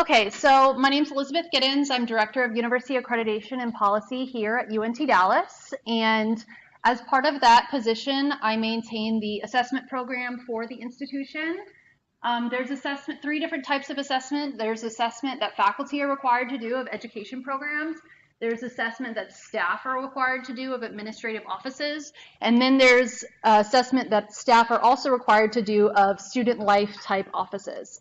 Okay, so my name is Elizabeth Giddens. I'm Director of University Accreditation and Policy here at UNT Dallas. And as part of that position, I maintain the assessment program for the institution. There's three different types of assessment. There's assessment that faculty are required to do of education programs. There's assessment that staff are required to do of administrative offices. And then there's assessment that staff are also required to do of student life type offices.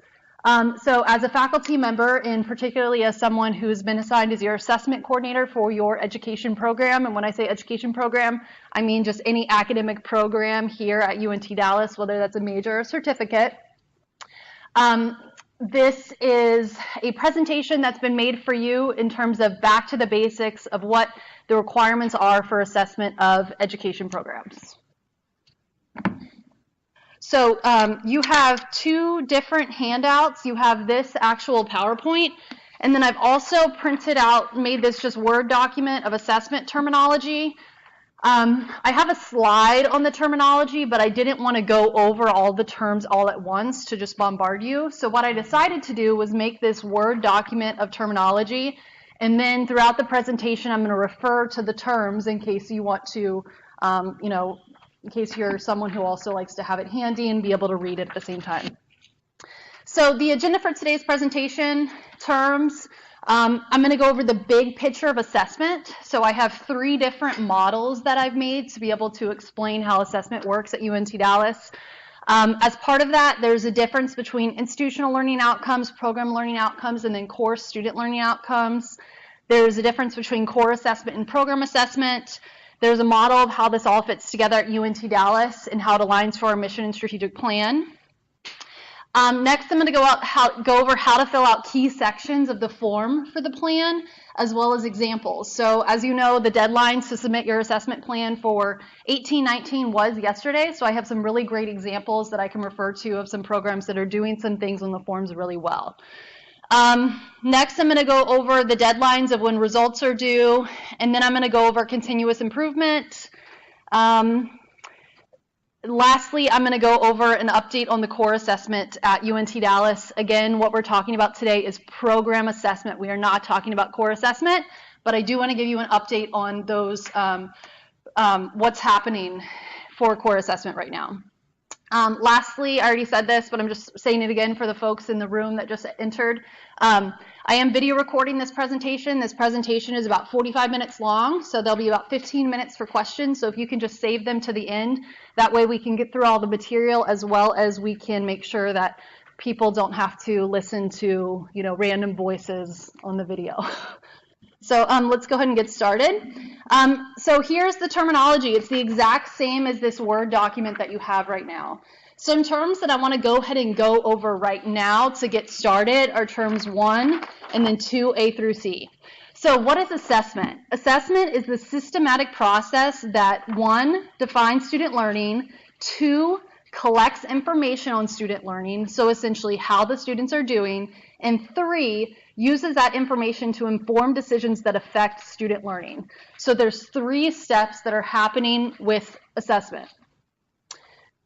So as a faculty member, and particularly as someone who's been assigned as your assessment coordinator for your education program, and when I say education program, I mean just any academic program here at UNT Dallas, whether that's a major or certificate. This is a presentation that's been made for you in terms of back to the basics of what the requirements are for assessment of education programs. So you have two different handouts. You have this actual PowerPoint, and then I've also printed out, made this just Word document of assessment terminology. I have a slide on the terminology, but I didn't want to go over all the terms all at once to just bombard you. So what I decided to do was make this Word document of terminology, and then throughout the presentation, I'm going to refer to the terms in case you want to, in case you're someone who also likes to have it handy and be able to read it at the same time. So the agenda for today's presentation, terms, I'm going to go over the big picture of assessment. So I have three different models that I've made to be able to explain how assessment works at UNT Dallas. As part of that, there's a difference between institutional learning outcomes, program learning outcomes, and then core student learning outcomes. There's a difference between core assessment and program assessment. There's a model of how this all fits together at UNT Dallas and how it aligns for our mission and strategic plan. Next, I'm going to go over how to fill out key sections of the form for the plan, as well as examples. So as you know, the deadlines to submit your assessment plan for 18-19 was yesterday, so I have some really great examples that I can refer to of some programs that are doing some things on the forms really well. Next, I'm going to go over the deadlines of when results are due, and then I'm going to go over continuous improvement. Lastly, I'm going to go over an update on the core assessment at UNT Dallas. Again, what we're talking about today is program assessment. We are not talking about core assessment, but I do want to give you an update on those, what's happening for core assessment right now. Lastly, I already said this, but I'm just saying it again for the folks in the room that just entered. I am video recording this presentation. This presentation is about 45 minutes long, so there'll be about 15 minutes for questions. So if you can just save them to the end, that way we can get through all the material as well as we can make sure that people don't have to listen to, random voices on the video. So let's go ahead and get started. So here's the terminology. It's the exact same as this Word document that you have right now. Some terms that I want to go ahead and go over right now to get started are terms 1 and then 2A through C. So what is assessment? Assessment is the systematic process that 1, defines student learning, 2, collects information on student learning, so essentially how the students are doing, and 3, uses that information to inform decisions that affect student learning. So there's 3 steps that are happening with assessment.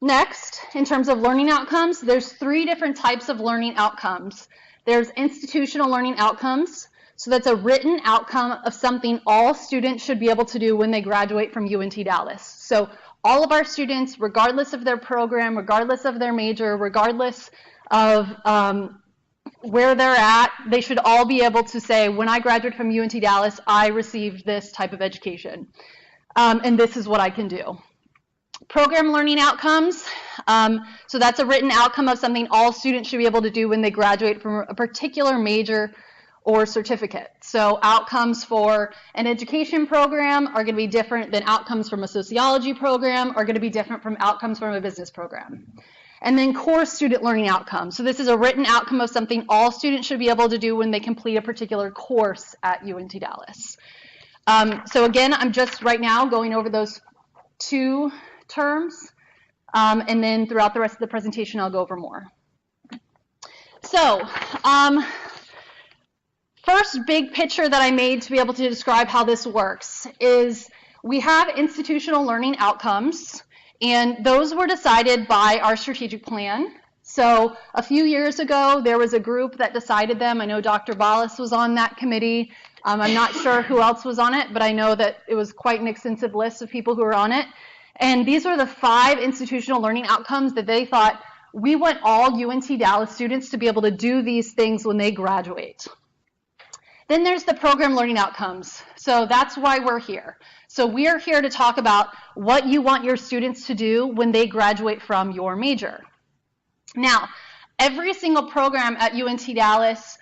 Next, in terms of learning outcomes, there's 3 different types of learning outcomes. There's institutional learning outcomes. So that's a written outcome of something all students should be able to do when they graduate from UNT Dallas. So all of our students, regardless of their program, regardless of their major, regardless of where they're at, they should all be able to say, when I graduated from UNT Dallas, I received this type of education. And this is what I can do. Program learning outcomes, so that's a written outcome of something all students should be able to do when they graduate from a particular major or certificate. So outcomes for an education program are going to be different than outcomes from a sociology program, are going to be different from outcomes from a business program. And then core student learning outcomes. So this is a written outcome of something all students should be able to do when they complete a particular course at UNT Dallas. So again, I'm just right now going over those 2 terms, and then throughout the rest of the presentation, I'll go over more. So, first big picture that I made to be able to describe how this works is we have institutional learning outcomes, and those were decided by our strategic plan. So a few years ago, there was a group that decided them. I know Dr. Ballas was on that committee. I'm not sure who else was on it, but I know that it was quite an extensive list of people who were on it. And these were the 5 institutional learning outcomes that they thought, we want all UNT Dallas students to be able to do these things when they graduate. Then there's the program learning outcomes. So that's why we're here. So we're here to talk about what you want your students to do when they graduate from your major. Now, every single program at UNT Dallas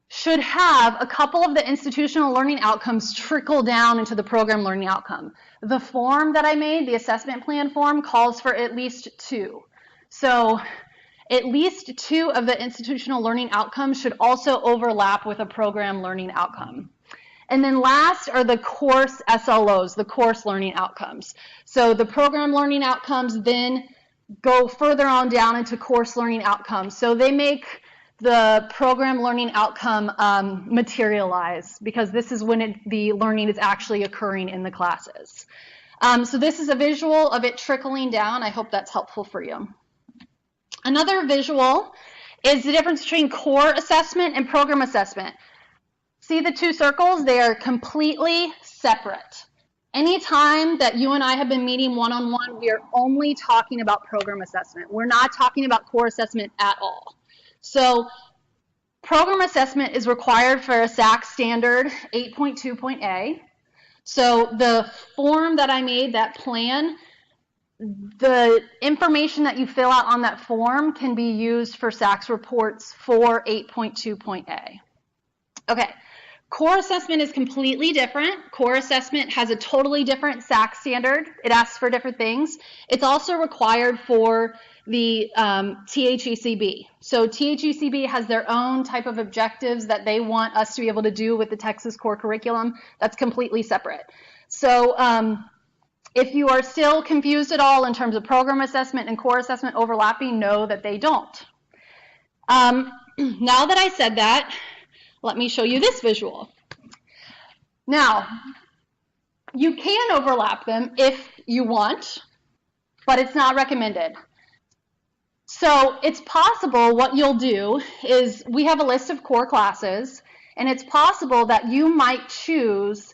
should have a couple of the institutional learning outcomes trickle down into the program learning outcome. The form that I made, the assessment plan form, calls for at least 2. So at least 2 of the institutional learning outcomes should also overlap with a program learning outcome. And then last are the course SLOs, the course learning outcomes. So the program learning outcomes then go further on down into course learning outcomes. So they make the program learning outcome materialize, because this is when the learning is actually occurring in the classes. So this is a visual of it trickling down. I hope that's helpful for you. Another visual is the difference between core assessment and program assessment. See the 2 circles? They are completely separate. Anytime that you and I have been meeting one-on-one, we are only talking about program assessment. We're not talking about core assessment at all. So program assessment is required for a SAC standard 8.2.A. So the form that I made, that plan, the information that you fill out on that form can be used for SACS reports for 8.2.A. Okay, core assessment is completely different. Core assessment has a totally different SAC standard. It asks for different things. It's also required for the THECB. So THECB has their own type of objectives that they want us to be able to do with the Texas core curriculum. That's completely separate. So if you are still confused at all in terms of program assessment and core assessment overlapping, know that they don't. Now that I said that, let me show you this visual. Now, you can overlap them if you want, but it's not recommended. So it's possible what you'll do is we have a list of core classes, and it's possible that you might choose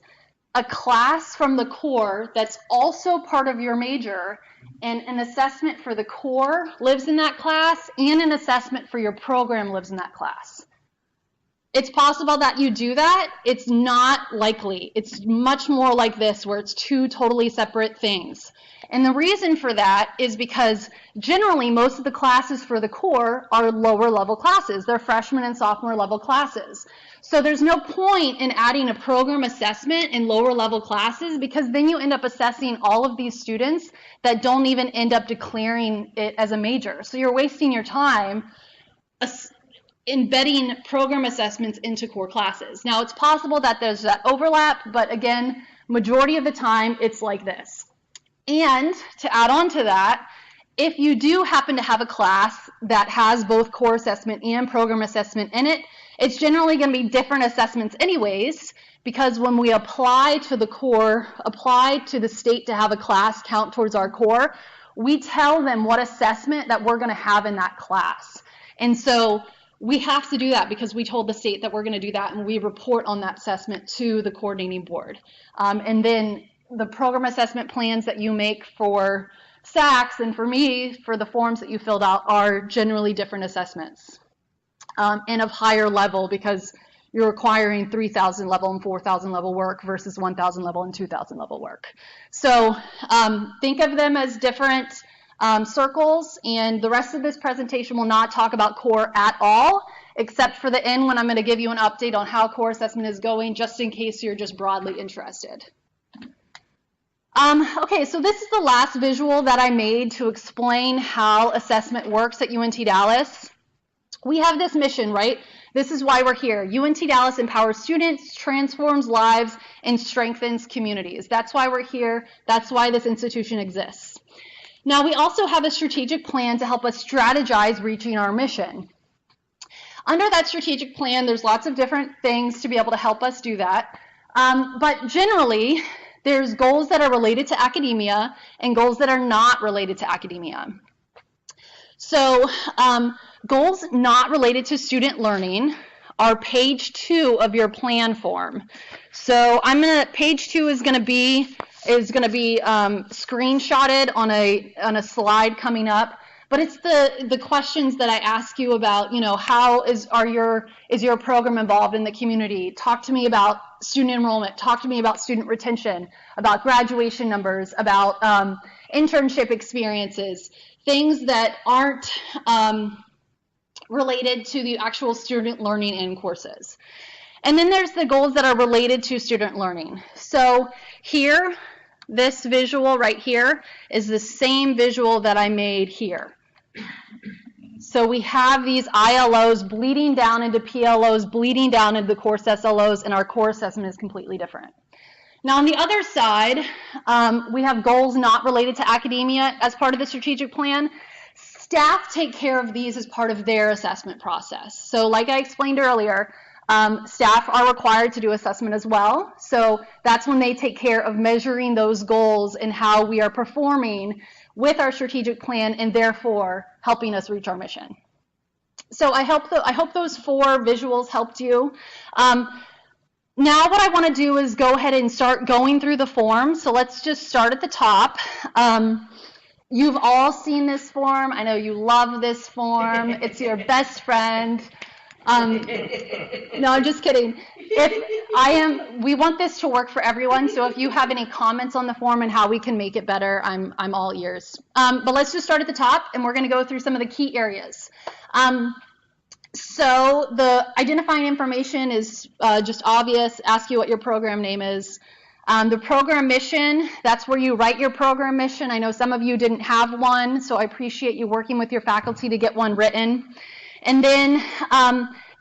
a class from the core that's also part of your major, and an assessment for the core lives in that class, and an assessment for your program lives in that class. It's possible that you do that. It's not likely. It's much more like this, where it's 2 totally separate things. And the reason for that is because generally most of the classes for the core are lower level classes. They're freshman and sophomore level classes. So there's no point in adding a program assessment in lower level classes, because then you end up assessing all of these students that don't even end up declaring it as a major. So you're wasting your time embedding program assessments into core classes. Now, it's possible that there's that overlap, but again, majority of the time it's like this. And to add on to that, if you do happen to have a class that has both core assessment and program assessment in it, it's generally going to be different assessments anyways, because when we apply to the core, apply to the state to have a class count towards our core, we tell them what assessment that we're going to have in that class. And so we have to do that because we told the state that we're going to do that, and we report on that assessment to the coordinating board. And then the program assessment plans that you make for SACS and for me, for the forms that you filled out, are generally different assessments and of higher level, because you're requiring 3,000 level and 4,000 level work versus 1,000 level and 2,000 level work. So think of them as different circles, and the rest of this presentation will not talk about core at all, except for the end when I'm going to give you an update on how core assessment is going, just in case you're just broadly interested. Okay, so this is the last visual that I made to explain how assessment works at UNT Dallas. We have this mission, right? This is why we're here. UNT Dallas empowers students, transforms lives, and strengthens communities. That's why we're here. That's why this institution exists. Now, we also have a strategic plan to help us strategize reaching our mission. Under that strategic plan, there's lots of different things to be able to help us do that. But generally, there's goals that are related to academia and goals that are not related to academia. So goals not related to student learning are page 2 of your plan form. So page 2 is going to be screenshotted on a slide coming up. But it's the questions that I ask you about, how is your program involved in the community? Talk to me about student enrollment. Talk to me about student retention, about graduation numbers, about internship experiences, things that aren't related to the actual student learning in courses. And then there's the goals that are related to student learning. So here, this visual right here is the same visual that I made here. So we have these ILOs bleeding down into PLOs, bleeding down into the course SLOs, and our core assessment is completely different. Now on the other side, we have goals not related to academia as part of the strategic plan. Staff take care of these as part of their assessment process. So like I explained earlier, staff are required to do assessment as well. So that's when they take care of measuring those goals and how we are performing with our strategic plan and therefore helping us reach our mission. So I hope those 4 visuals helped you. Now what I want to do is go ahead and start going through the form. So let's just start at the top. You've all seen this form. I know you love this form. It's your best friend. No, I'm just kidding. We want this to work for everyone, so if you have any comments on the form and how we can make it better, I'm all ears. But let's just start at the top, and we're going to go through some of the key areas. So the identifying information is just obvious. Ask you what your program name is. The program mission, that's where you write your program mission. I know some of you didn't have one, so I appreciate you working with your faculty to get one written. And then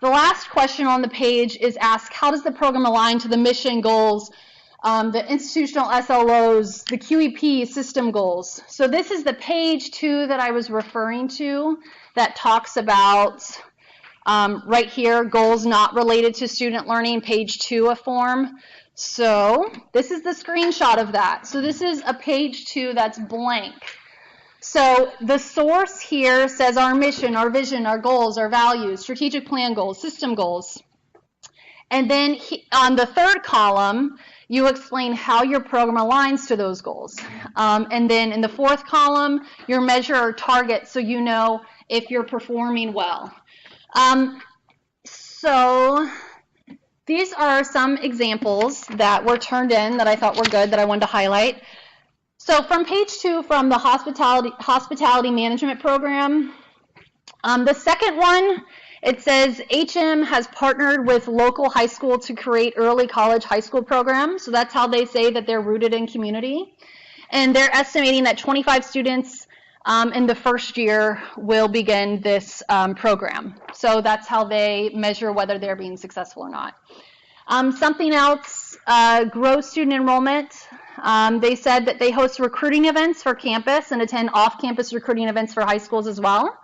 the last question on the page is ask, how does the program align to the mission goals, the institutional SLOs, the QEP system goals? So this is the page 2 that I was referring to that talks about right here, goals not related to student learning, page 2 of form. So this is the screenshot of that. So this is a page 2 that's blank. So the source here says our mission, our vision, our goals, our values, strategic plan goals, system goals. And then on the 3rd column, you explain how your program aligns to those goals. And then in the 4th column, your measure or target so you know if you're performing well. So these are some examples that were turned in that I thought were good that I wanted to highlight. So from page 2, from the hospitality management program, the second one, it says HM has partnered with local high school to create early college high school programs. So that's how they say that they're rooted in community. And they're estimating that 25 students in the first year will begin this program. So that's how they measure whether they're being successful or not. Something else, grow student enrollment. They said that they host recruiting events for campus and attend off-campus recruiting events for high schools as well,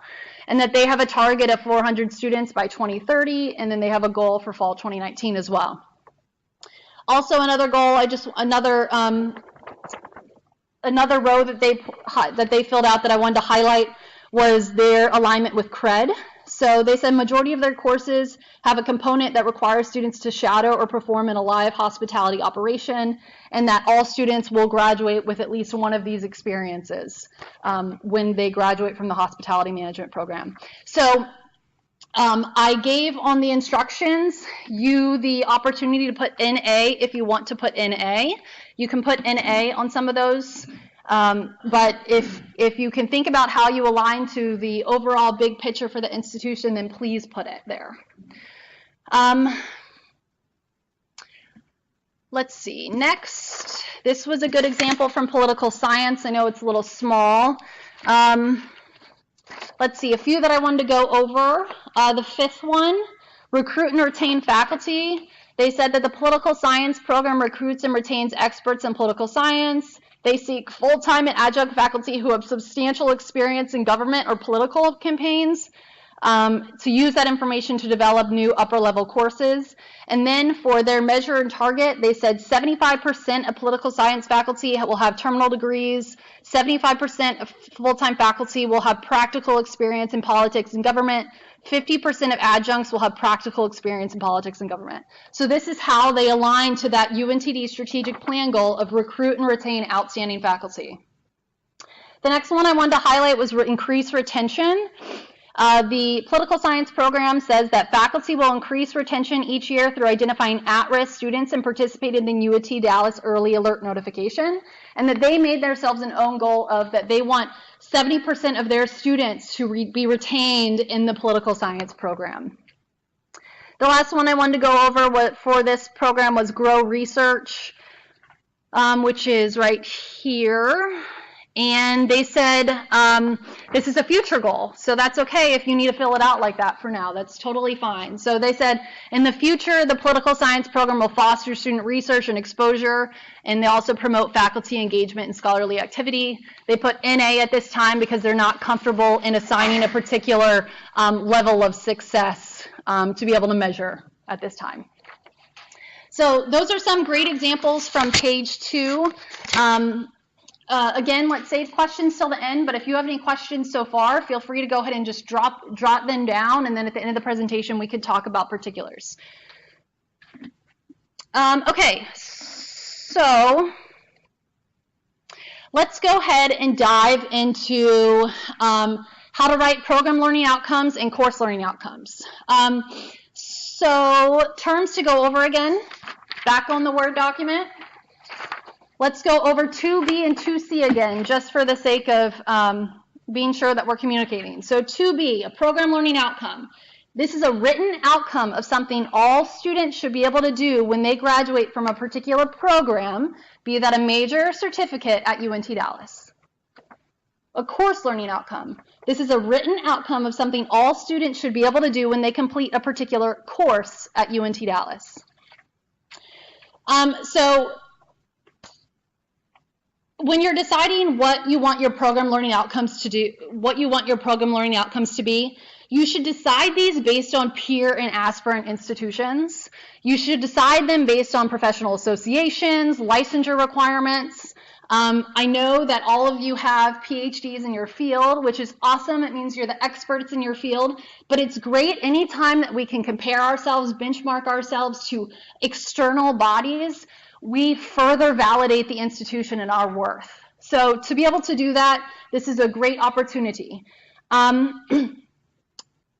and that they have a target of 400 students by 2030, and then they have a goal for fall 2019 as well. Also, another goal, another row that they filled out that I wanted to highlight was their alignment with CRED. So they said majority of their courses have a component that requires students to shadow or perform in a live hospitality operation, and that all students will graduate with at least one of these experiences when they graduate from the hospitality management program. So I gave on the instructions you the opportunity to put NA if you want to put NA. You can put NA on some of those. But if you can think about how you align to the overall big picture for the institution, then please put it there. Let's see, next, this was a good example from political science. I know it's a little small. Let's see, a few that I wanted to go over. The 5th one, recruit and retain faculty. They said that the political science program recruits and retains experts in political science. They seek full-time and adjunct faculty who have substantial experience in government or political campaigns. to use that information to develop new upper-level courses. And then for their measure and target, they said 75% of political science faculty will have terminal degrees, 75% of full-time faculty will have practical experience in politics and government, 50% of adjuncts will have practical experience in politics and government. So this is how they align to that UNTD strategic plan goal of recruit and retain outstanding faculty. The next one I wanted to highlight was increase retention. The political science program says that faculty will increase retention each year through identifying at-risk students and participating in UT Dallas early alert notification, and that they made themselves an own goal of that they want 70% of their students to be retained in the political science program. The last one I wanted to go over for this program was grow research, which is right here. And they said this is a future goal, so that's okay if you need to fill it out like that for now. That's totally fine. So they said in the future, the political science program will foster student research and exposure, and they also promote faculty engagement and scholarly activity. They put NA at this time because they're not comfortable in assigning a particular level of success to be able to measure at this time. So those are some great examples from page 2. Again, let's save questions till the end, but if you have any questions so far, feel free to go ahead and just jot them down, and then at the end of the presentation, we could talk about particulars. Okay, so let's go ahead and dive into how to write program learning outcomes and course learning outcomes. So terms to go over again, back on the Word document. Let's go over 2B and 2C again, just for the sake of being sure that we're communicating. So 2B, a program learning outcome. This is a written outcome of something all students should be able to do when they graduate from a particular program, be that a major or certificate at UNT Dallas. A course learning outcome. This is a written outcome of something all students should be able to do when they complete a particular course at UNT Dallas. When you're deciding what you want your program learning outcomes to do, you should decide these based on peer and aspirant institutions. You should decide them based on professional associations, licensure requirements. I know that all of you have PhDs in your field, which is awesome. It means you're the experts in your field, but it's great anytime that we can compare ourselves, benchmark ourselves to external bodies. We further validate the institution and our worth. So to be able to do that, this is a great opportunity. Program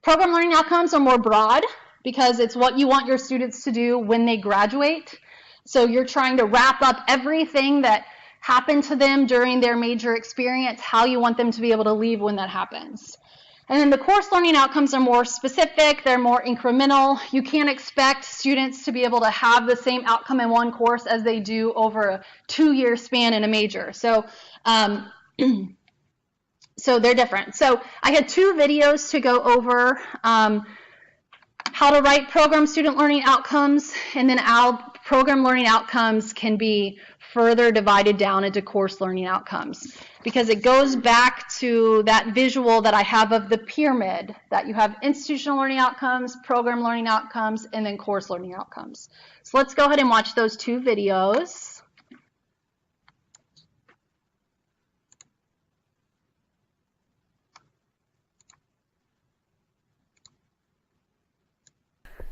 learning outcomes are more broad because it's what you want your students to do when they graduate. So you're trying to wrap up everything that happened to them during their major experience, how you want them to be able to leave when that happens. And then the course learning outcomes are more specific, they're more incremental. You can't expect students to be able to have the same outcome in one course as they do over a 2-year span in a major. So, so they're different. So I had 2 videos to go over how to write program student learning outcomes, and then how program learning outcomes can be further divided down into course learning outcomes, because it goes back to that visual that I have of the pyramid, that you have institutional learning outcomes, program learning outcomes, and then course learning outcomes. So let's go ahead and watch those 2 videos.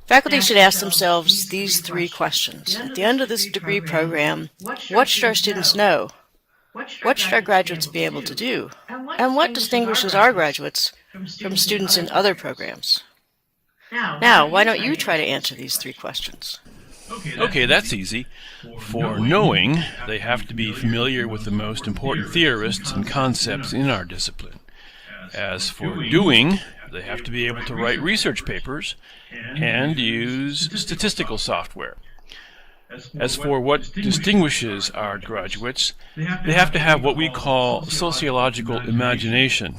Faculty should ask themselves these 3 questions. At the end of this degree program, what should our students know? What should our graduates be able to do? And what distinguishes our graduates from students in other programs? Now, why don't you try to answer these 3 questions? Okay, that's easy. For knowing, they have to be familiar with the most important theorists and concepts in our discipline. As for doing, they have to be able to write research papers and use statistical software. As for what distinguishes our graduates, they have to have what we call sociological imagination.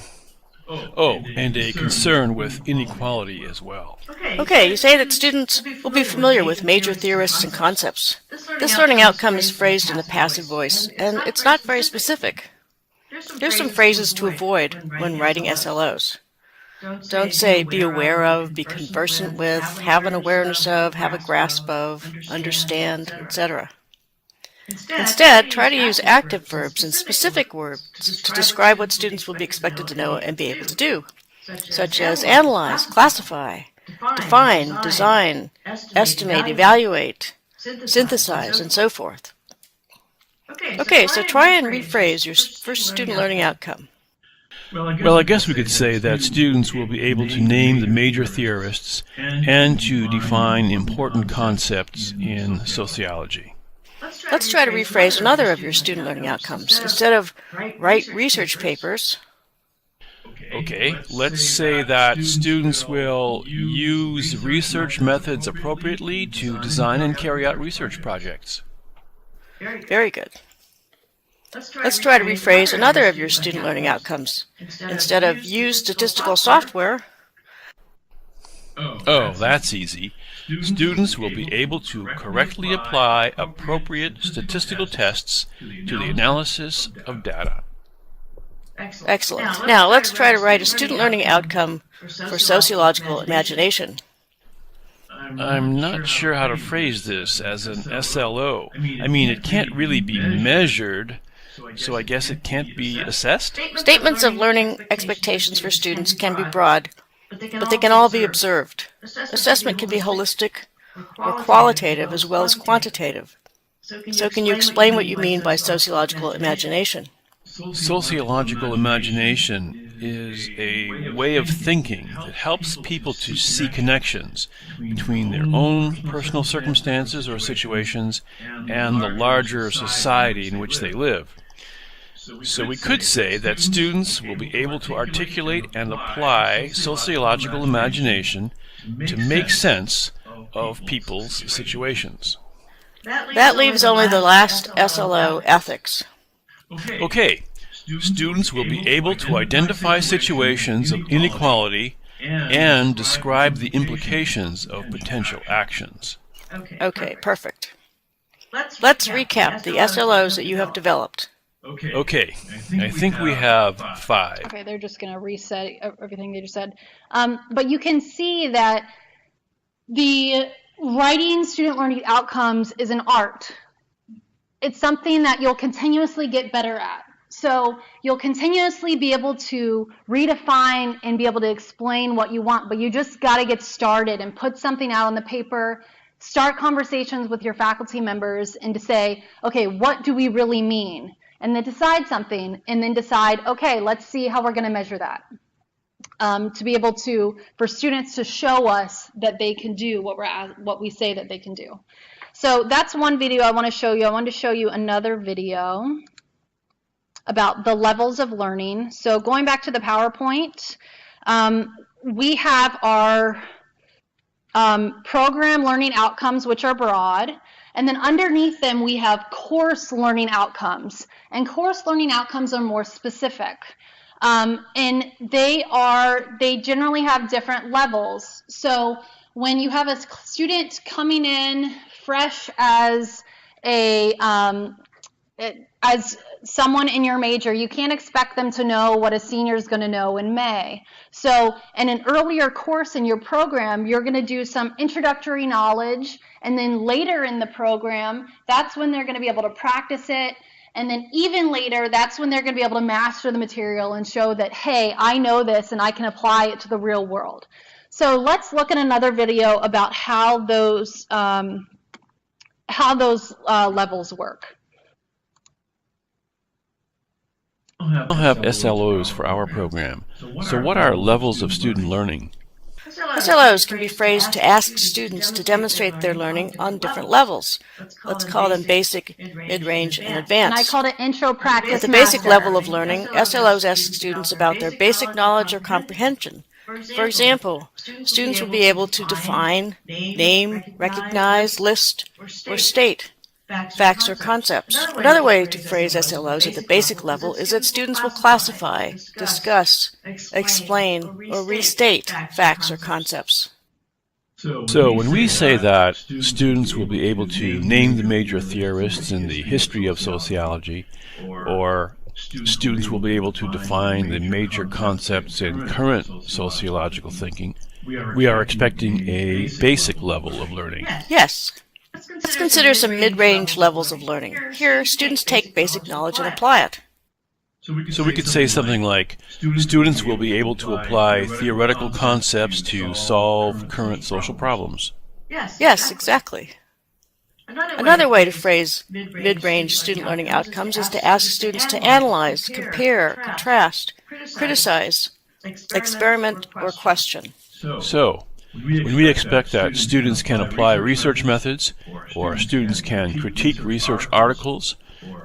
Oh, and a concern with inequality as well. Okay, you say that students will be familiar with major theorists and concepts. This learning outcome is phrased in the passive voice, and it's not very specific. Here's some phrases to avoid when writing SLOs. Don't say be aware of, be conversant with, have an awareness of, have a grasp of, understand, etc. Instead, try to use active verbs and specific words to describe what students will be expected to know and be able to do, such as analyze, classify, define, design, estimate, evaluate, synthesize, and so forth. Okay, so try and rephrase your first student learning outcome. Well, I guess we could say that students will be able to name the major theorists and to define important concepts in sociology. Let's try to rephrase another of your student learning outcomes. Instead of write research papers, Okay, let's say that students will use research methods appropriately to design and carry out research projects. very good. Let's try to rephrase another of your student learning outcomes. Instead of use statistical software, Oh, that's easy. Students will be able to correctly apply appropriate statistical tests to the analysis of data. excellent. Now let's try to write a student learning outcome for sociological imagination. I'm not sure how to phrase this as an SLO. I mean, it can't really be measured, so I guess it can't be assessed? Statements of learning expectations for students can be broad, but they can all be observed. Assessment can be holistic or qualitative as well as quantitative. So can you explain what you mean by sociological imagination? Sociological imagination is a way of thinking that helps people to see connections between their own personal circumstances or situations and the larger society in which they live. So we could say that students will be able to articulate and apply sociological imagination to make sense of people's situations. That leaves only the last SLO, ethics. Okay, students will be able to identify situations of inequality and describe the implications of potential actions. Okay, perfect. Let's recap the SLOs that you have developed. Okay, I think we have 5. Okay, they're just going to reset everything they just said. But you can see that the writing student learning outcomes is an art. It's something that you'll continuously get better at. So you'll continuously be able to redefine and be able to explain what you want, but you just got to get started and put something out on the paper, start conversations with your faculty members and to say, okay, what do we really mean? And then decide something, and then decide, okay, let's see how we're going to measure that. To be able to, for students to show us that they can do what we say that they can do. So that's one video I want to show you. I want to show you another video about the levels of learning. So going back to the PowerPoint, we have our program learning outcomes, which are broad. And then underneath them, we have course learning outcomes. And course learning outcomes are more specific. And they generally have different levels. So when you have a student coming in fresh as as someone in your major, you can't expect them to know what a senior is going to know in May. So in an earlier course in your program, you're going to do some introductory knowledge, and then later in the program, that's when they're going to be able to practice it, and then even later, that's when they're going to be able to master the material and show that, hey, I know this and I can apply it to the real world. So let's look at another video about how those levels work. We don't have SLOs for our program. So what are levels of student learning? SLOs can be phrased to ask students to demonstrate their learning on different levels. Let's call them basic, mid-range, and advanced. And I called it intro practice. At the basic level of learning, SLOs ask students about their basic knowledge or comprehension. For example, students will be able to define, name, recognize, list, or state facts or concepts. Another way to phrase SLOs at the basic level is that students will classify, discuss, explain, or restate facts or concepts. So when we say that students will be able to name the major theorists in the history of sociology, or students will be able to define the major concepts in current sociological thinking, we are expecting a basic level of learning. Yes. Let's consider some mid-range levels of learning. Here, students take basic knowledge and apply it. So we could say something like, students will be able to apply theoretical concepts to solve current social problems. Yes, exactly. Another way to phrase mid-range student learning outcomes is to ask students to analyze, compare, contrast, criticize, experiment, or question. So, when we expect that students can apply research methods, or students can critique research articles,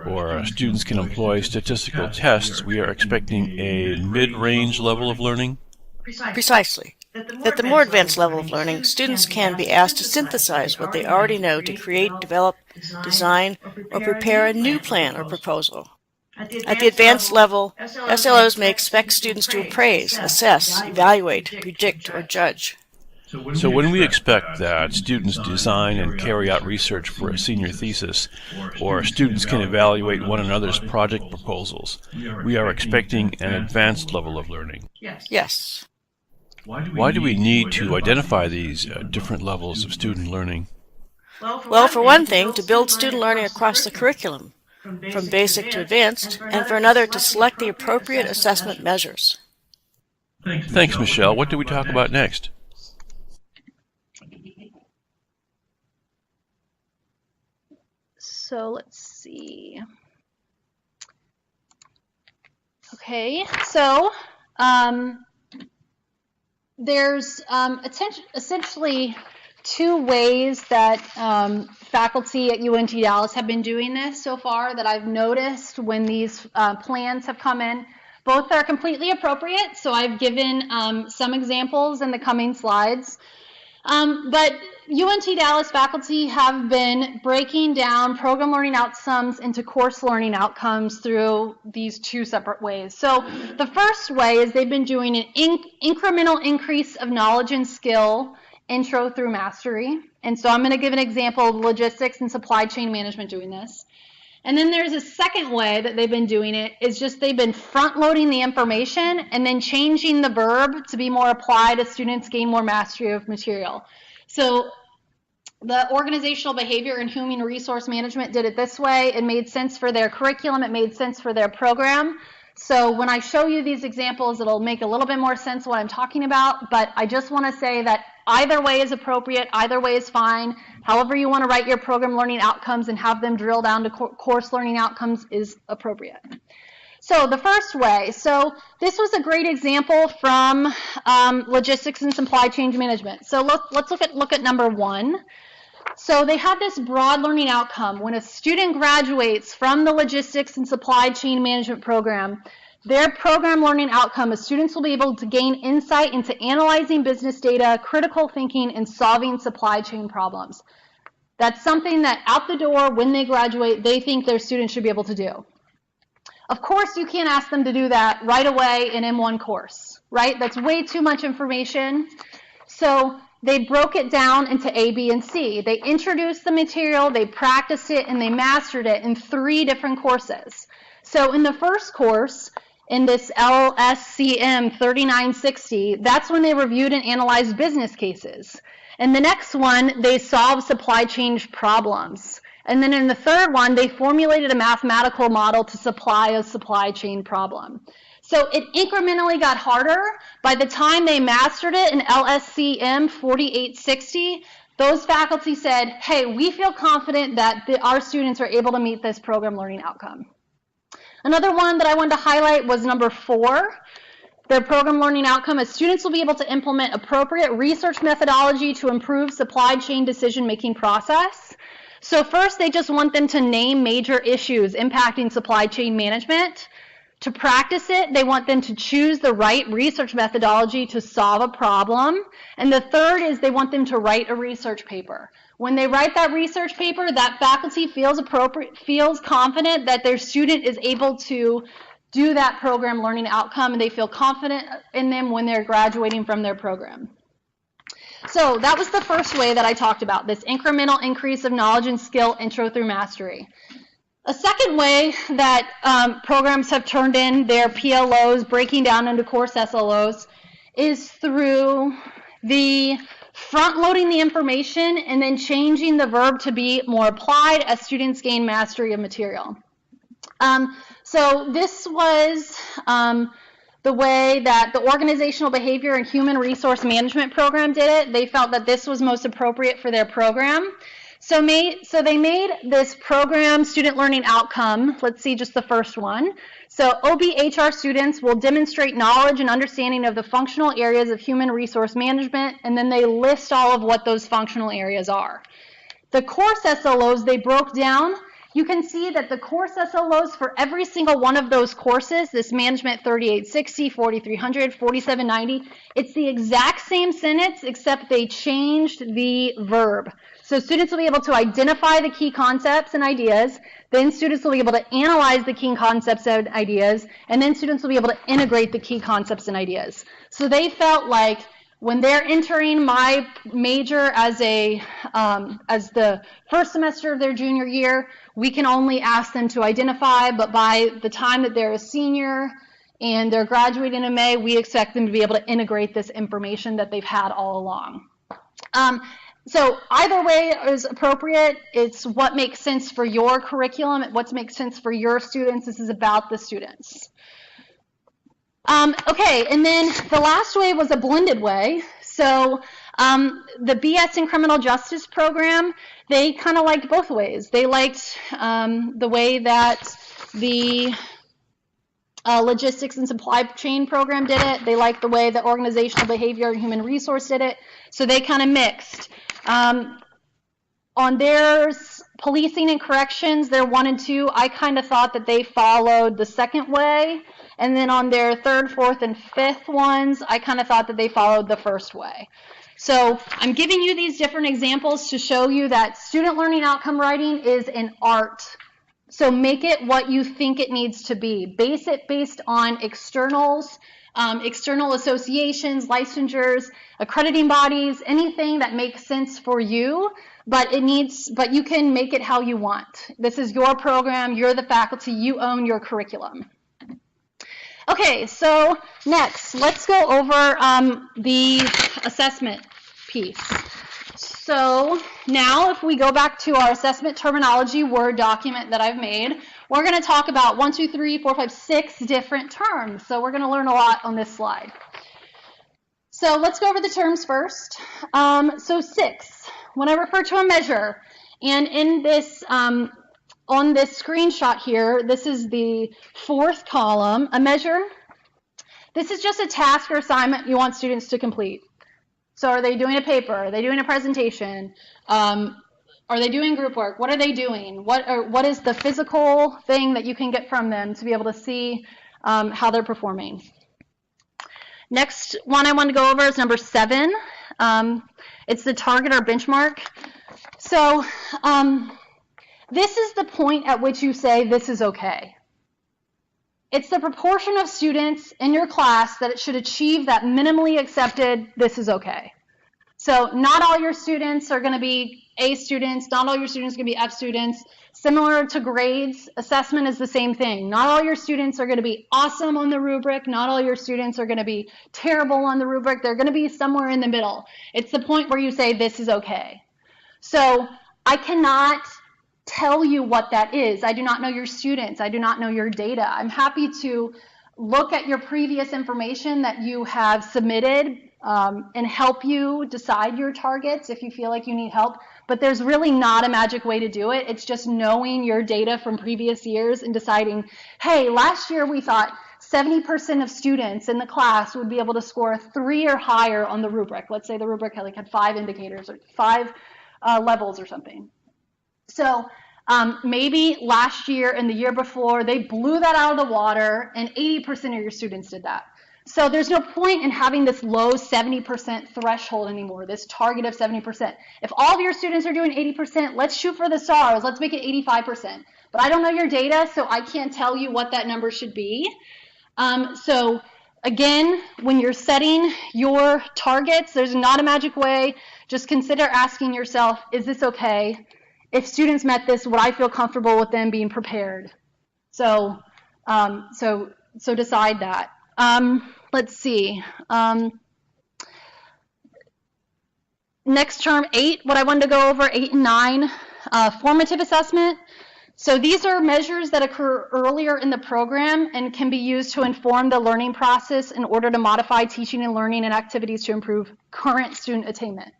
or students can employ statistical tests, we are expecting a mid-range level of learning? Precisely. At the more advanced level of learning, students can be asked to synthesize what they already know to create, develop, design, or prepare a new plan or proposal. At the advanced level, SLOs may expect students to appraise, assess, evaluate, predict, or judge. So when we expect that students design and carry out research for a senior thesis, or students can evaluate one another's project proposals, we are expecting an advanced level of learning. Yes. Why do we need to identify these different levels of student learning? Well, for one thing, to build student learning across the curriculum, from basic to advanced, and for another, to select the appropriate assessment measures. Thanks, Michelle. What do we talk about next? So let's see. Okay, so there's essentially two ways that faculty at UNT Dallas have been doing this so far that I've noticed when these plans have come in. Both are completely appropriate, so I've given some examples in the coming slides. But UNT Dallas faculty have been breaking down program learning outcomes into course learning outcomes through these two separate ways. So the first way is they've been doing an incremental increase of knowledge and skill, intro through mastery. And so I'm going to give an example of logistics and supply chain management doing this. And then there's a second way that they've been doing it, is just they've been front-loading the information and then changing the verb to be more applied as students gain more mastery of material. So the organizational behavior and human resource management did it this way. It made sense for their curriculum. It made sense for their program. So when I show you these examples, it'll make a little bit more sense what I'm talking about, but I just want to say that either way is appropriate, either way is fine. However you want to write your program learning outcomes and have them drill down to course learning outcomes is appropriate. So the first way, so this was a great example from logistics and supply chain management. So let's look at number one. So they have this broad learning outcome. When a student graduates from the logistics and supply chain management program, their program learning outcome is students will be able to gain insight into analyzing business data, critical thinking, and solving supply chain problems. That's something that out the door when they graduate, they think their students should be able to do. Of course, you can't ask them to do that right away in M1 course, right? That's way too much information. So they broke it down into A, B, and C. They introduced the material, they practiced it, and they mastered it in 3 different courses. So in the first course, in this LSCM 3960, that's when they reviewed and analyzed business cases. In the next one, they solved supply chain problems. And then in the third one, they formulated a mathematical model to supply a supply chain problem. So it incrementally got harder. By the time they mastered it in LSCM 4860, those faculty said, hey, we feel confident that our students are able to meet this program learning outcome. Another one that I wanted to highlight was number 4. Their program learning outcome is students will be able to implement appropriate research methodology to improve supply chain decision-making process. So first, they just want them to name major issues impacting supply chain management. To practice it, they want them to choose the right research methodology to solve a problem. And the third is they want them to write a research paper. When they write that research paper, that faculty feels confident that their student is able to do that program learning outcome, and they feel confident in them when they're graduating from their program. So that was the first way that I talked about, this incremental increase of knowledge and skill, intro through mastery. A second way that programs have turned in their PLOs, breaking down into course SLOs, is through the front-loading the information and then changing the verb to be more applied as students gain mastery of material. So this was the way that the Organizational Behavior and Human Resource Management program did it. They felt that this was most appropriate for their program. So they made this program student learning outcome. Let's see just the first one. So OBHR students will demonstrate knowledge and understanding of the functional areas of human resource management, and then they list all of what those functional areas are. The course SLOs they broke down. You can see that the course SLOs for every single one of those courses, this Management 3860, 4300, 4790, it's the exact same sentence except they changed the verb. So students will be able to identify the key concepts and ideas, then students will be able to analyze the key concepts and ideas, and then students will be able to integrate the key concepts and ideas. So they felt like when they're entering my major as the first semester of their junior year, we can only ask them to identify, but by the time that they're a senior and they're graduating in May, we expect them to be able to integrate this information that they've had all along. So either way is appropriate. It's what makes sense for your curriculum, what makes sense for your students. This is about the students. Okay, and then the last way was a blended way. So the BS in Criminal Justice program, they kind of liked both ways. They liked the way that the Logistics and Supply Chain program did it. They liked the way that Organizational Behavior and Human Resource did it. So they kind of mixed. On theirs, Policing and Corrections, their 1 and 2, I kind of thought that they followed the second way. And then on their 3rd, 4th, and 5th ones, I kind of thought that they followed the first way. So I'm giving you these different examples to show you that student learning outcome writing is an art. So make it what you think it needs to be. Base it based on externals, external associations, licensures, accrediting bodies, anything that makes sense for you, but you can make it how you want. This is your program, you're the faculty, you own your curriculum. Okay, so next, let's go over the assessment piece. So now if we go back to our assessment terminology Word document that I've made, we're going to talk about 1, 2, 3, 4, 5, 6 different terms. So we're going to learn a lot on this slide. So let's go over the terms first. So 6, when I refer to a measure, and in this, on this screenshot here, this is the 4th column, a measure. This is just a task or assignment you want students to complete. So are they doing a paper? Are they doing a presentation? Are they doing group work? What are they doing? What is the physical thing that you can get from them to be able to see how they're performing? Next one I want to go over is number 7. It's the target or benchmark. So this is the point at which you say this is okay. It's the proportion of students in your class that it should achieve that minimally accepted this is okay. So not all your students are going to be A students, not all your students are going to be F students. Similar to grades, assessment is the same thing. Not all your students are going to be awesome on the rubric, not all your students are going to be terrible on the rubric. They're going to be somewhere in the middle. It's the point where you say this is okay. So I cannot tell you what that is. I do not know your students. I do not know your data. I'm happy to look at your previous information that you have submitted and help you decide your targets if you feel like you need help. But there's really not a magic way to do it. It's just knowing your data from previous years and deciding, hey, last year we thought 70% of students in the class would be able to score 3 or higher on the rubric. Let's say the rubric had 5 indicators or 5 levels or something. So maybe last year and the year before, they blew that out of the water and 80% of your students did that. So there's no point in having this low 70% threshold anymore, this target of 70%. If all of your students are doing 80%, let's shoot for the stars. Let's make it 85%. But I don't know your data, so I can't tell you what that number should be. So again, when you're setting your targets, there's not a magic way. Just consider asking yourself, is this okay? if students met this, would I feel comfortable with them being prepared? So, so decide that. Let's see. Next term 8, what I wanted to go over, 8 and 9, formative assessment. So these are measures that occur earlier in the program and can be used to inform the learning process in order to modify teaching and learning and activities to improve current student attainment.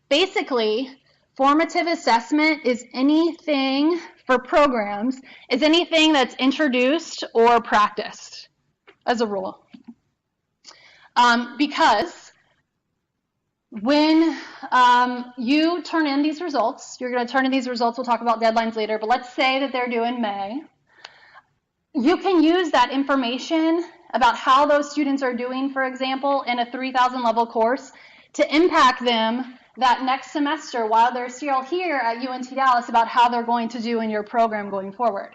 Basically, formative assessment is anything for programs, is anything that's introduced or practiced as a rule. Because when you turn in these results, you're going to turn in these results, we'll talk about deadlines later, but let's say that they're due in May. You can use that information about how those students are doing, for example, in a 3,000 level course to impact them that next semester while they're still here at UNT Dallas about how they're going to do in your program going forward.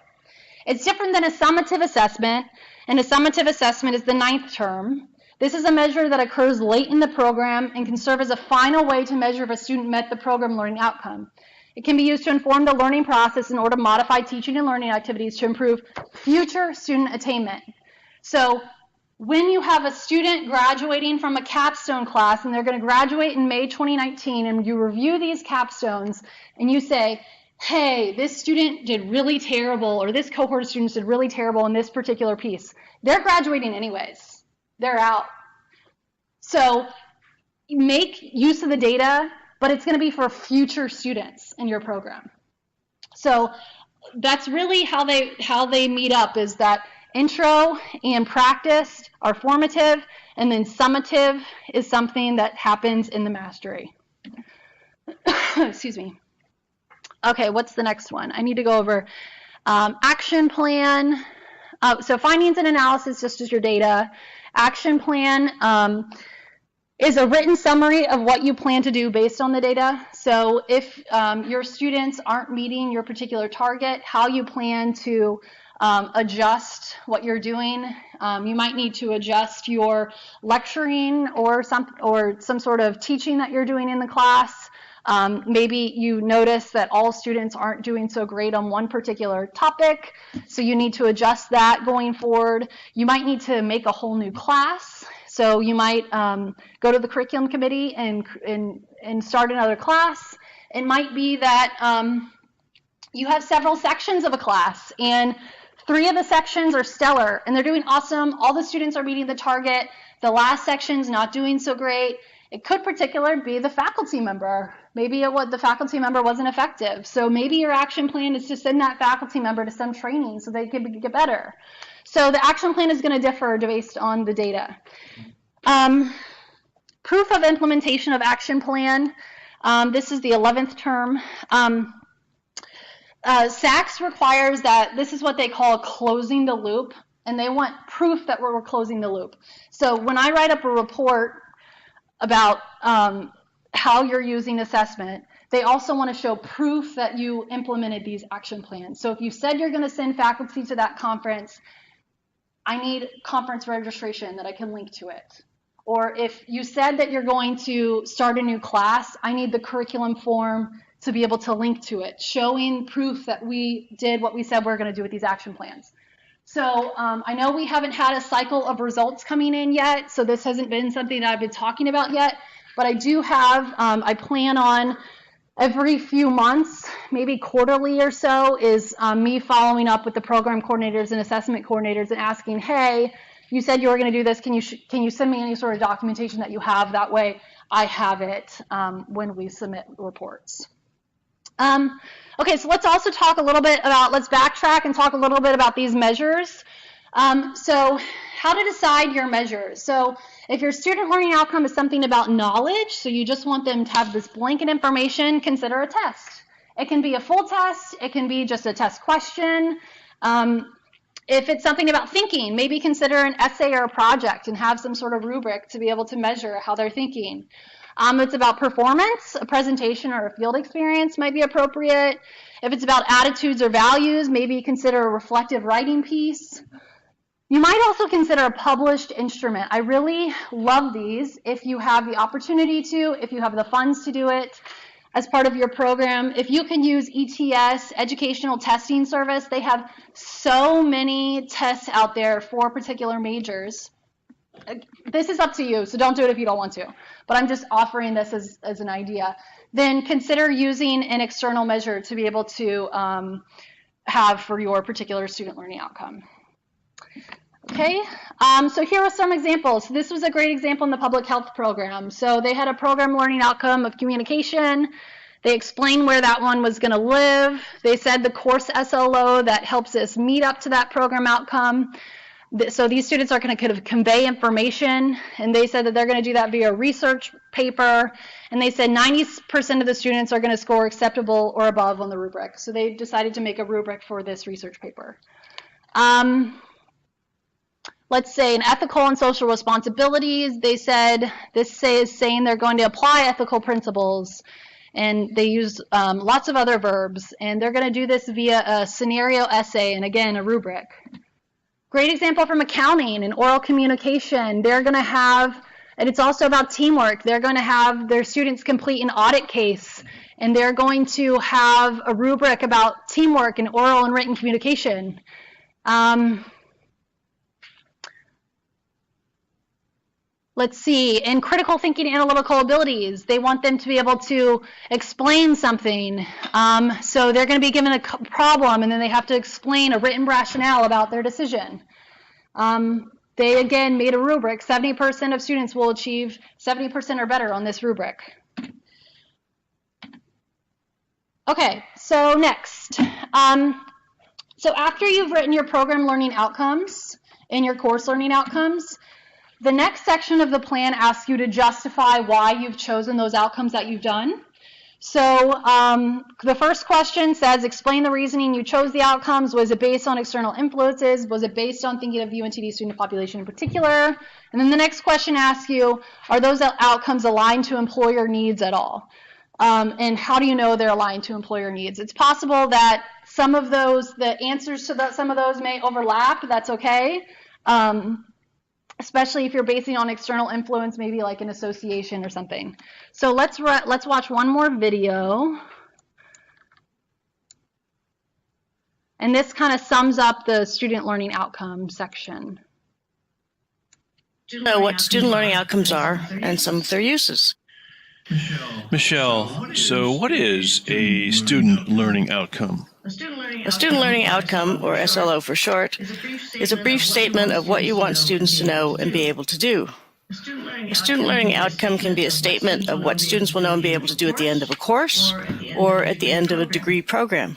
It's different than a summative assessment, and a summative assessment is the 9th term. This is a measure that occurs late in the program and can serve as a final way to measure if a student met the program learning outcome. It can be used to inform the learning process in order to modify teaching and learning activities to improve future student attainment. So when you have a student graduating from a capstone class and they're going to graduate in May 2019 and you review these capstones and you say, hey, this student did really terrible, or this cohort of students did really terrible in this particular piece, they're graduating anyways. They're out. So make use of the data, but it's going to be for future students in your program. So that's really how they meet up, is that intro and practice are formative, and then summative is something that happens in the mastery. Excuse me. Okay, what's the next one? I need to go over action plan. So findings and analysis, just as your data. Action plan is a written summary of what you plan to do based on the data. So if your students aren't meeting your particular target, how you plan to adjust what you're doing. You might need to adjust your lecturing or some sort of teaching that you're doing in the class. Maybe you notice that all students aren't doing so great on one particular topic, so you need to adjust that going forward. You might need to make a whole new class. So you might go to the curriculum committee and start another class. It might be that you have several sections of a class, and 3 of the sections are stellar, and they're doing awesome. All the students are meeting the target. The last section's not doing so great. It could particularly be the faculty member. Maybe the faculty member wasn't effective. So maybe your action plan is to send that faculty member to some training so they can get better. So the action plan is going to differ based on the data. Proof of implementation of action plan. This is the 11th term. SACS requires that this is what they call closing the loop, and they want proof that we're closing the loop. So when I write up a report about how you're using assessment, they also want to show proof that you implemented these action plans. So if you said you're going to send faculty to that conference, I need conference registration that I can link to it. Or if you said that you're going to start a new class, I need the curriculum form to be able to link to it, showing proof that we did what we said we were going to do with these action plans. So I know we haven't had a cycle of results coming in yet, so this hasn't been something that I've been talking about yet, but I do have, I plan on every few months, maybe quarterly or so, is me following up with the program coordinators and assessment coordinators and asking, hey, you said you were going to do this, can you send me any sort of documentation that you have? That way I have it when we submit reports. Okay, so let's also talk a little bit about, let's backtrack and talk a little bit about these measures. So how to decide your measures. So if your student learning outcome is something about knowledge, so you just want them to have this blanket information, consider a test. It can be a full test, it can be just a test question. If it's something about thinking, maybe consider an essay or a project and have some sort of rubric to be able to measure how they're thinking. If it's about performance, a presentation or a field experience might be appropriate. If it's about attitudes or values, maybe consider a reflective writing piece. You might also consider a published instrument. I really love these if you have the opportunity to, if you have the funds to do it. as part of your program. If you can use ETS, Educational Testing Service, they have so many tests out there for particular majors. This is up to you, so don't do it if you don't want to. But I'm just offering this as an idea. Then consider using an external measure to be able to have for your particular student learning outcome. Okay, so here are some examples. This was a great example in the public health program. So they had a program learning outcome of communication. They explained where that one was going to live. They said the course SLO that helps us meet up to that program outcome. So these students are going to kind of convey information, and they said that they're going to do that via research paper. And they said 90% of the students are going to score acceptable or above on the rubric. So they decided to make a rubric for this research paper. Let's say in ethical and social responsibilities, they said this is saying they're going to apply ethical principles, and they use lots of other verbs, and they're going to do this via a scenario essay and, again, a rubric. Great example from accounting and oral communication. They're going to have, and it's also about teamwork, they're going to have their students complete an audit case, and they're going to have a rubric about teamwork and oral and written communication. Let's see, in critical thinking analytical abilities, they want them to be able to explain something. So they're going to be given a problem, and then they have to explain a written rationale about their decision. They, again, made a rubric. 70% of students will achieve 70% or better on this rubric. Okay, so next. So after you've written your program learning outcomes and your course learning outcomes, the next section of the plan asks you to justify why you've chosen those outcomes that you've done. So the first question says, explain the reasoning you chose the outcomes. Was it based on external influences? Was it based on thinking of UNTD student population in particular? And then the next question asks you, are those outcomes aligned to employer needs at all? And how do you know they're aligned to employer needs? It's possible that some of those, the answers to some of those may overlap. That's okay. Especially if you're basing on external influence, maybe like an association or something. So let's watch one more video. And this kind of sums up the student learning outcome section. Know what student learning outcomes are and some of their uses. Michelle, so what is a student learning outcome? A student learning outcome, or SLO for short, is a brief statement of what you want students to know and be able to do. A student learning outcome can be a statement of what students will know and be able to do at the end of a course or at the end of a degree program.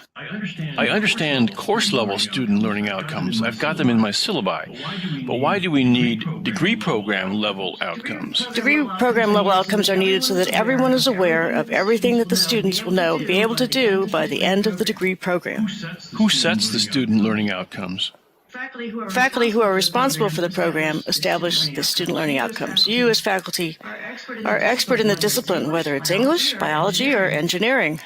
I understand course-level student learning outcomes. I've got them in my syllabi. But why do we need degree program-level outcomes? Degree program-level outcomes are needed so that everyone is aware of everything that the students will know and be able to do by the end of the degree program. Who sets the student learning outcomes? Faculty who are responsible for the program establish the student learning outcomes. You, as faculty, are expert in the discipline, whether it's English, biology, or engineering.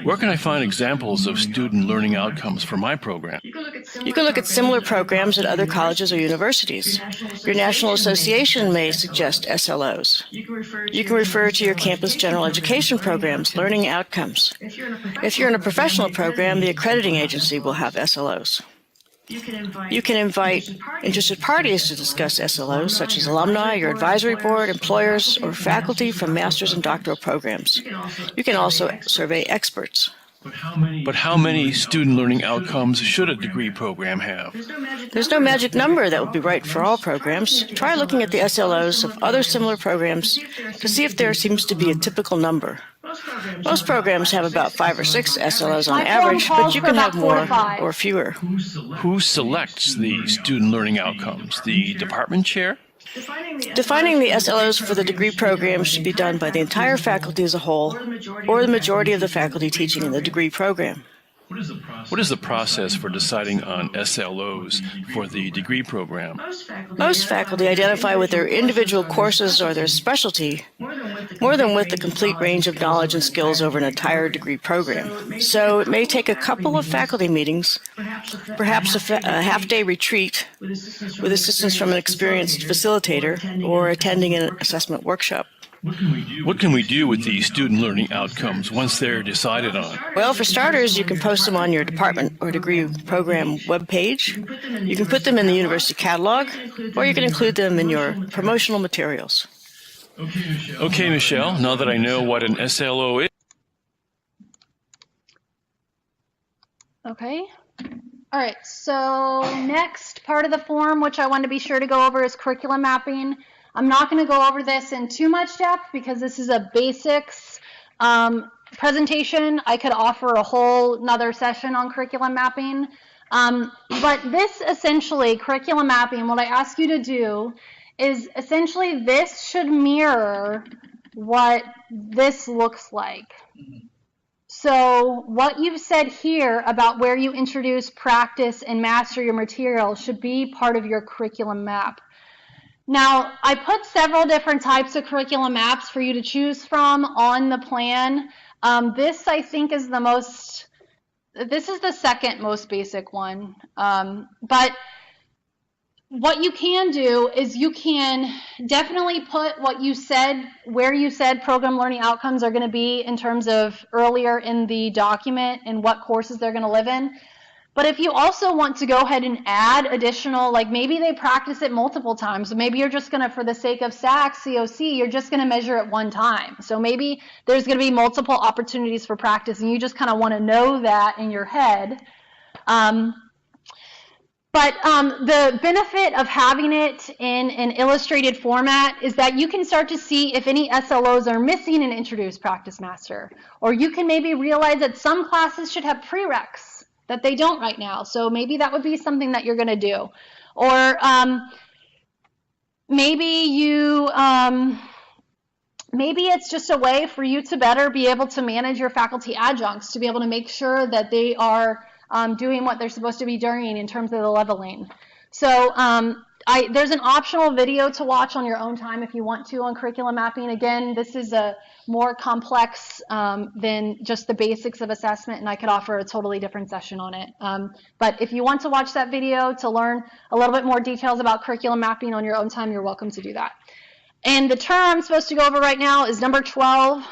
Where can I find examples of student learning outcomes for my program? You can look at similar programs at other colleges or universities. Your national association may suggest SLOs. You can refer to your campus general education program's learning outcomes. If you're in a professional program, the accrediting agency will have SLOs. You can invite interested parties to discuss SLOs, such as alumni, your advisory board, employers, or faculty from master's and doctoral programs. You can also survey experts. But how many student learning outcomes should a degree program have? There's no magic number that will be right for all programs. Try looking at the SLOs of other similar programs to see if there seems to be a typical number. Most programs have about 5 or 6 SLOs on average, but you can have more or fewer. Who selects the student learning outcomes? The department chair? Defining the SLOs for the degree program should be done by the entire faculty as a whole, or the majority of the faculty teaching in the degree program. What is the process for deciding on SLOs for the degree program? Most faculty identify with their individual courses or their specialty more than with the complete range of knowledge and skills over an entire degree program. So it may take a couple of faculty meetings, perhaps a half-day retreat with assistance from an experienced facilitator, or attending an assessment workshop. What can we do with these student learning outcomes once they're decided on? Well, for starters, you can post them on your department or degree program webpage. You can put them in the university catalog, or you can include them in your promotional materials. Okay, Michelle, now that I know what an SLO is. Okay. All right, so next part of the form, which I want to be sure to go over, is curriculum mapping. I'm not going to go over this in too much depth because this is a basics presentation. I could offer a whole another session on curriculum mapping. But this essentially, curriculum mapping, what I ask you to do is essentially this should mirror what this looks like. So what you've said here about where you introduce, practice, and master your material should be part of your curriculum map. Now, I put several different types of curriculum maps for you to choose from on the plan. This, I think, is this is the second most basic one. But what you can do is you can definitely put what you said, where you said program learning outcomes are going to be in terms of earlier in the document and what courses they're going to live in. But if you also want to go ahead and add additional, like maybe they practice it multiple times, so maybe you're just going to, for the sake of SACS, COC, you're just going to measure it one time. So maybe there's going to be multiple opportunities for practice, and you just kind of want to know that in your head. But the benefit of having it in an illustrated format is that you can start to see if any SLOs are missing in Introduce, Practice, Master. Or you can maybe realize that some classes should have prereqs that they don't right now. So maybe that would be something that you're going to do. Or maybe it's just a way for you to better be able to manage your faculty adjuncts, to be able to make sure that they are doing what they're supposed to be doing in terms of the leveling. So there's an optional video to watch on your own time if you want to on curriculum mapping. Again, this is a more complex than just the basics of assessment, and I could offer a totally different session on it. But if you want to watch that video to learn a little bit more details about curriculum mapping on your own time, you're welcome to do that. And the term I'm supposed to go over right now is number 12.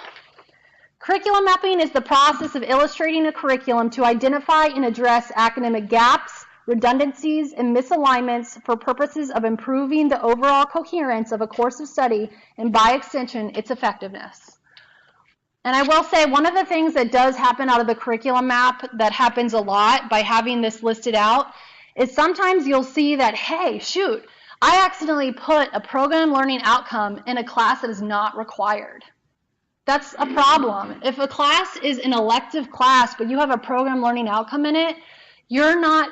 Curriculum mapping is the process of illustrating a curriculum to identify and address academic gaps, redundancies, and misalignments for purposes of improving the overall coherence of a course of study and, by extension, its effectiveness. And I will say one of the things that does happen out of the curriculum map that happens a lot by having this listed out is sometimes you'll see that, hey, shoot, I accidentally put a program learning outcome in a class that is not required. That's a problem. If a class is an elective class, but you have a program learning outcome in it, you're not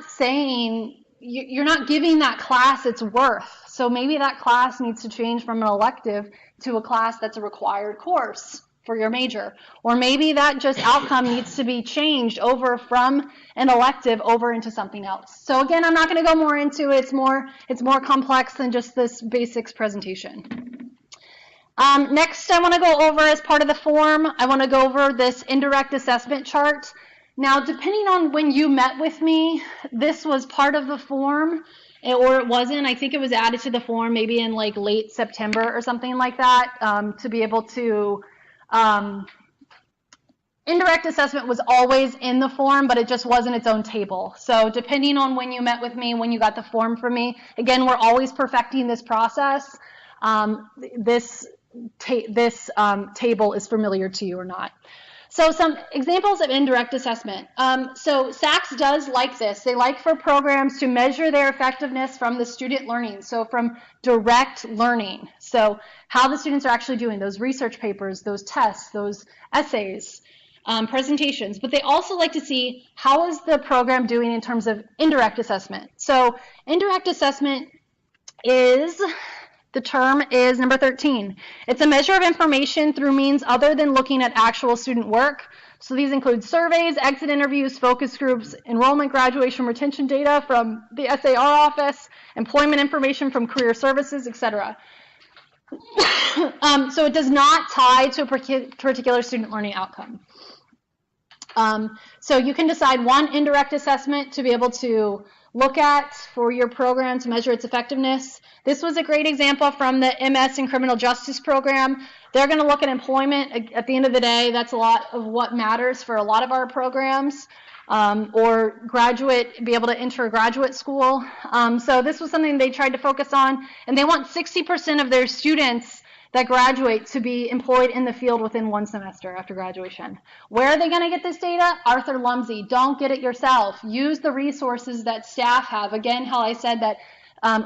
giving that class its worth. So maybe that class needs to change from an elective to a class that's a required course for your major. Or maybe that just outcome needs to be changed over from an elective over into something else. So again, I'm not going to go more into it. It's more complex than just this basics presentation. Next, I want to go over, as part of the form, I want to go over this indirect assessment chart. Now, depending on when you met with me, this was part of the form, or it wasn't. I think it was added to the form maybe in like late September or something like that, to be able to, indirect assessment was always in the form, but it just wasn't its own table. So depending on when you met with me, when you got the form from me, again, we're always perfecting this process. This table is familiar to you or not. So some examples of indirect assessment. So SACS does like this. They like for programs to measure their effectiveness from the student learning, so from direct learning. So how the students are actually doing those research papers, those tests, those essays, presentations. But they also like to see how is the program doing in terms of indirect assessment. So indirect assessment is... The term is number 13. It's a measure of information through means other than looking at actual student work. So these include surveys, exit interviews, focus groups, enrollment, graduation, retention data from the SAR office, employment information from career services, etc. So it does not tie to a particular student learning outcome. So you can decide one indirect assessment to be able to look at for your program to measure its effectiveness. This was a great example from the MS in Criminal Justice program. They're going to look at employment. At the end of the day, that's a lot of what matters for a lot of our programs, or be able to enter graduate school. So this was something they tried to focus on, and they want 60% of their students that graduate to be employed in the field within 1 semester after graduation. Where are they going to get this data? Arthur Lumsey. Don't get it yourself. Use the resources that staff have. Again, how I said that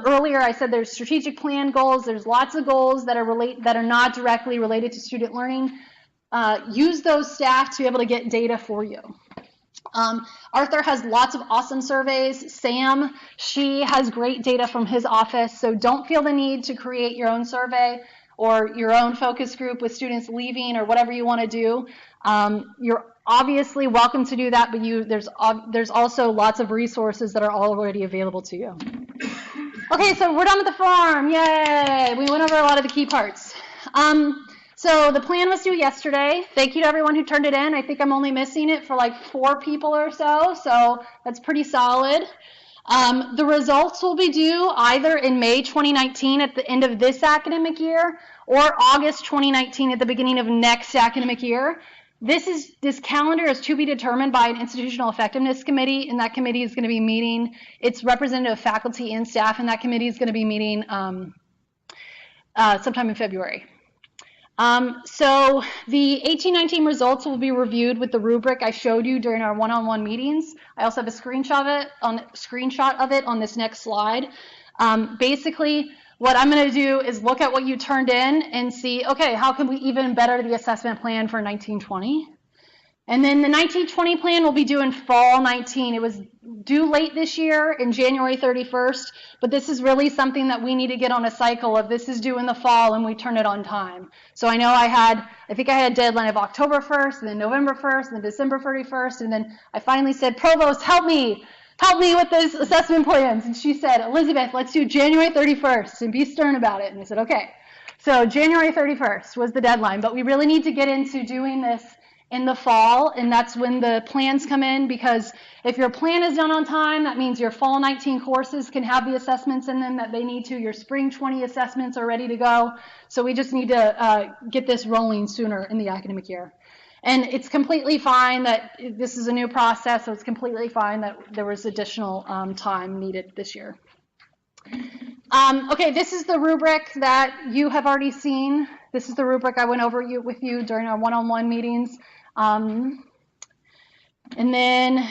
earlier, I said there's strategic plan goals. There's lots of goals that are not directly related to student learning. Use those staff to be able to get data for you. Arthur has lots of awesome surveys. Sam, she has great data from his office, so don't feel the need to create your own survey or your own focus group with students leaving or whatever you want to do. You're obviously welcome to do that, but there's also lots of resources that are already available to you. Okay, so we're done with the form. Yay! We went over a lot of the key parts. So the plan was due yesterday. Thank you to everyone who turned it in. I think I'm only missing it for like 4 people or so that's pretty solid. The results will be due either in May 2019 at the end of this academic year or August 2019 at the beginning of next academic year. This calendar is to be determined by an institutional effectiveness committee, and that committee is going to be meeting. It's representative faculty and staff, and that committee is going to be meeting sometime in February. So the 18-19 results will be reviewed with the rubric I showed you during our one-on-one meetings. I also have a screenshot of it on this next slide. Basically, what I'm going to do is look at what you turned in and see, okay, how can we even better the assessment plan for 1920? And then the 1920 plan will be due in fall 19. It was due late this year in January 31st, but this is really something that we need to get on a cycle of. This is due in the fall and we turn it on time. So I know I think I had a deadline of October 1st, and then November 1st, and then December 31st, and then I finally said, Provost, help me with those assessment plans. And she said, Elizabeth, let's do January 31st and be stern about it. And I said, okay. So January 31st was the deadline, but we really need to get into doing this in the fall, and that's when the plans come in, because if your plan is done on time, that means your fall 19 courses can have the assessments in them that they need to. Your spring 20 assessments are ready to go. So we just need to get this rolling sooner in the academic year. And it's completely fine that this is a new process, so it's completely fine that there was additional time needed this year. Okay, this is the rubric that you have already seen. This is the rubric I went over with you during our one-on-one meetings. And then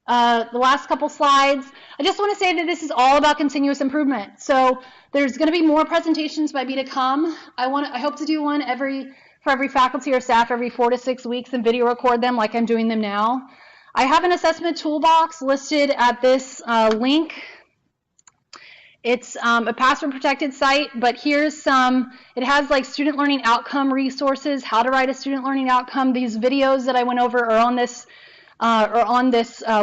the last couple slides, I just want to say that this is all about continuous improvement. So there's going to be more presentations by me to come. I hope to do one for every faculty or staff every 4 to 6 weeks and video record them like I'm doing them now. I have an assessment toolbox listed at this link. It's a password protected site, but here's it has like student learning outcome resources, how to write a student learning outcome. These videos that I went over are on this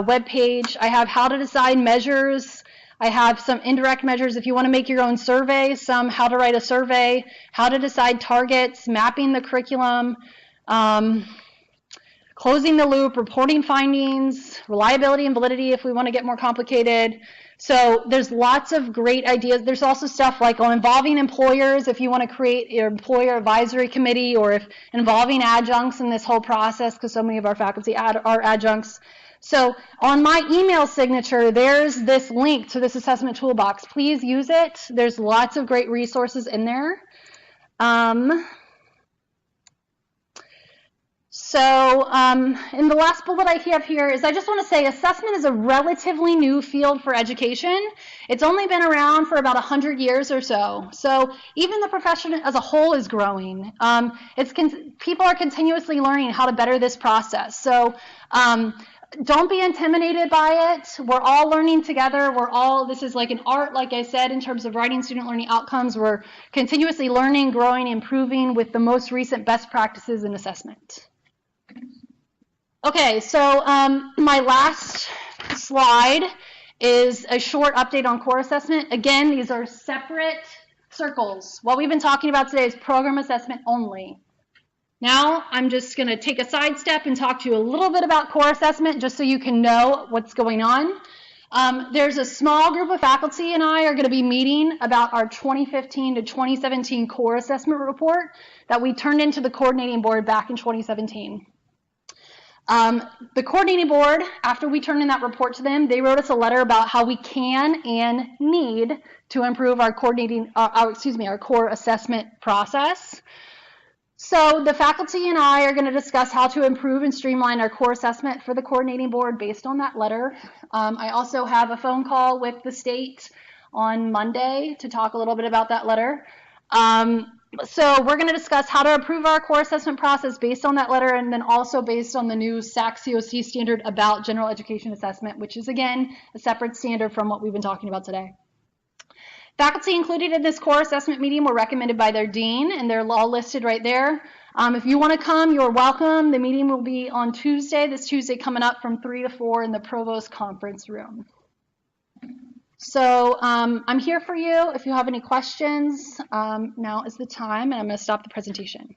web page. I have how to decide measures. I have some indirect measures if you want to make your own survey, some how to write a survey, how to decide targets, mapping the curriculum, closing the loop, reporting findings, reliability and validity if we want to get more complicated. So there's lots of great ideas. There's also stuff like on involving employers if you want to create your employer advisory committee, or if involving adjuncts in this whole process, because so many of our faculty are adjuncts. So on my email signature, there's this link to this assessment toolbox. Please use it. There's lots of great resources in there. And the last bullet I have here is I just want to say assessment is a relatively new field for education. It's only been around for about 100 years or so. So even the profession as a whole is growing. People are continuously learning how to better this process. So don't be intimidated by it. We're all learning together. This is like an art, like I said, in terms of writing student learning outcomes. We're continuously learning, growing, improving with the most recent best practices in assessment. Okay, so my last slide is a short update on core assessment. Again, these are separate circles. What we've been talking about today is program assessment only. Now I'm just going to take a sidestep and talk to you a little bit about core assessment just so you can know what's going on. There's a small group of faculty and I are going to be meeting about our 2015 to 2017 core assessment report that we turned into the coordinating board back in 2017. The coordinating board, after we turned in that report to them, they wrote us a letter about how we can and need to improve our our core assessment process. So the faculty and I are going to discuss how to improve and streamline our core assessment for the coordinating board based on that letter. I also have a phone call with the state on Monday to talk a little bit about that letter. So we're going to discuss how to improve our core assessment process based on that letter, and then also based on the new SAC COC standard about general education assessment, which is, again, a separate standard from what we've been talking about today. Faculty included in this core assessment meeting were recommended by their dean, and they're all listed right there. If you want to come, you're welcome. The meeting will be on Tuesday, this Tuesday coming up from 3 to 4 in the Provost Conference Room. So I'm here for you. If you have any questions, now is the time, and I'm going to stop the presentation.